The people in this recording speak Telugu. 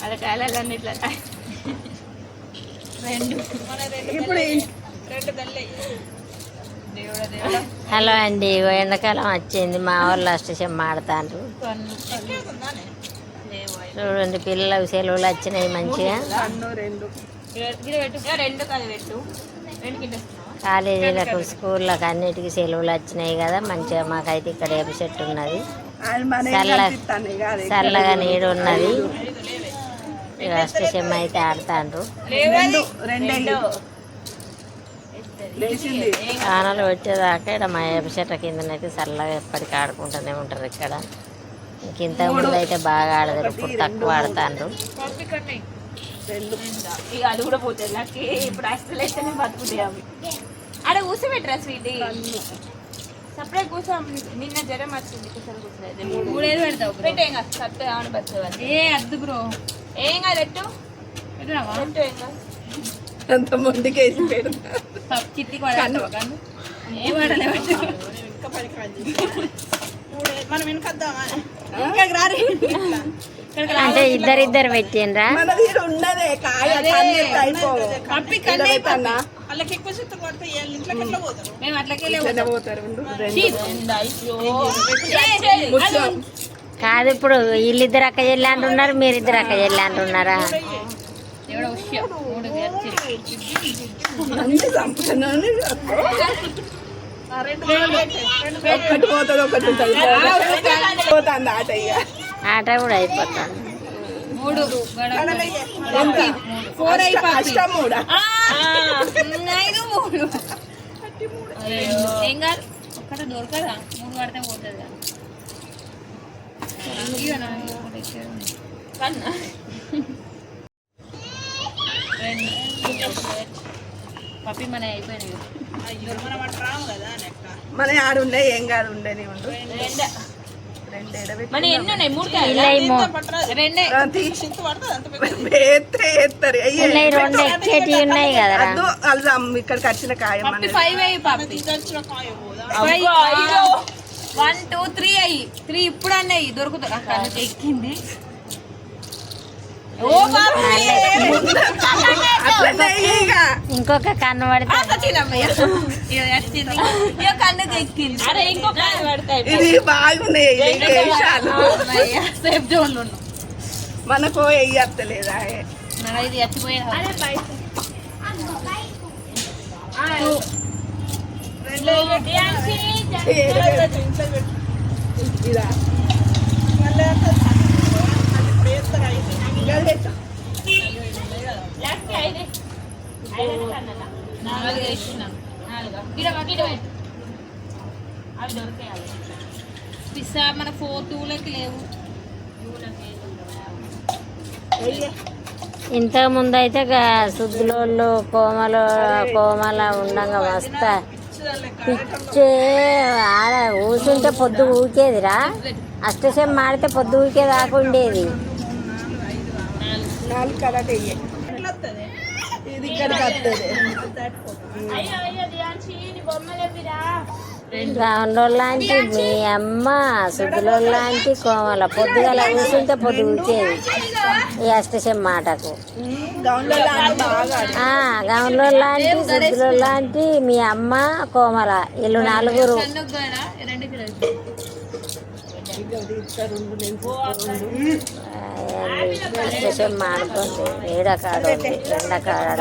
అలా కాయలన్నీ ఇట్లా రెండు ఇప్పుడు హలో అండి, ఎండాకాలం వచ్చింది. మా వాళ్ళు అష్టం ఆడతాండ్రు. చూడండి, పిల్లలకు సెలవులు వచ్చినాయి మంచిగా. కాలేజీలకు స్కూళ్ళకు అన్నిటికీ సెలవులు వచ్చినాయి కదా, మంచిగా. మాకైతే ఇక్కడ ఏప చెట్టు ఉన్నది, చల్లగా నీడు ఉన్నది. అష్టం అయితే ఆడతాండ్రు. ఆనలు వచ్చేదాకా ఇక్కడ మా ఏప చెట్ల కిందనైతే చల్లగా ఎప్పటికీ ఆడుకుంటూనే ఉంటారు ఇక్కడ. ఇంత ముందు అయితే బాగా ఆడతారు, ఇప్పుడు తక్కువ ఆడతాండ్రు. అది కూడా పోతుంది నాకు. ఇప్పుడు అసలు అయితేనే బతుకుతాయి అవి. ఆడ కూర్చోబెట్టరా స్వీటీ, సపరేట్ కూర్చో. నిన్న జ్వరం వచ్చింది, కూర్చొని కూర్చోలేదు. పెట్టేం కాదు, సత్తే ఆమె బతుకోవాలి. ఏ అద్దు బ్రో, ఏం కాదు. పెట్టు పెట్టు, ఏం కాదు. అంత ముందుకేసి చిట్టి ఏం ఆడలేవు. ఇంకా మనం వెనకద్దామా? అంటే ఇద్దరిద్దరు పెట్టిండ్రా? ఉన్నదే మేము అట్లకెళ్ళి కాదు, ఇప్పుడు వీళ్ళిద్దరు అక్క చెల్లి అంటున్నారు, మీరిద్దరు అక్క చెల్లి అంటున్నారా? ఒకటి పోతుంది, ఒకటి పోతుంది. ఆట కూడా అయిపోతుంది. ఒక్కటే దొరకదా, మూడు పడితే పోతుంది. పప్పి మన అయిపోయింది. మన ఆడుండే ఏం కాదు, ఉండని ఉండు. మన ఎన్ని ఉన్నాయి? మూడు ఉన్నాయి కదా. ఇక్కడికి వచ్చిన కాయ 1 2 3 అయ్యి 3 ఇప్పుడు అన్నాయి దొరుకుతుంది. అక్కడ ఎక్కింది. ఇంకొక కన్ను పడితే కన్నుకి ఎక్కింది. అరే ఇంకొక పడతాయి. సేఫ్ జోన్ లో మనకు వెయ్యలేదా? ఇది చచ్చిపోయేది. పిస్సా మన 4 2లకి లేవు. ఇంతకు ముందు అయితే శుద్ధులోళ్ళు కోమల ఉండంగా వస్తా పిచ్చే ఆడ కూర్చుంటే పొద్దు ఊకేదిరా. అష్టశం ఆడితే పొద్దు ఊకే దాకా ఉండేది. గౌన్లో లాంటి మీ అమ్మ, సుద్దులో లాంటి కోమల పొద్దుగల కూర్చుంటే పొద్దు ఊకేది ఈ అష్టశం మాటకు. గౌన్లో లాంటి, సుద్దులో లాంటి మీ అమ్మ, కోమల, వీళ్ళు నలుగురు. అష్టశం ఆడుకోండి. ఏడకాడ ఎండకాడ.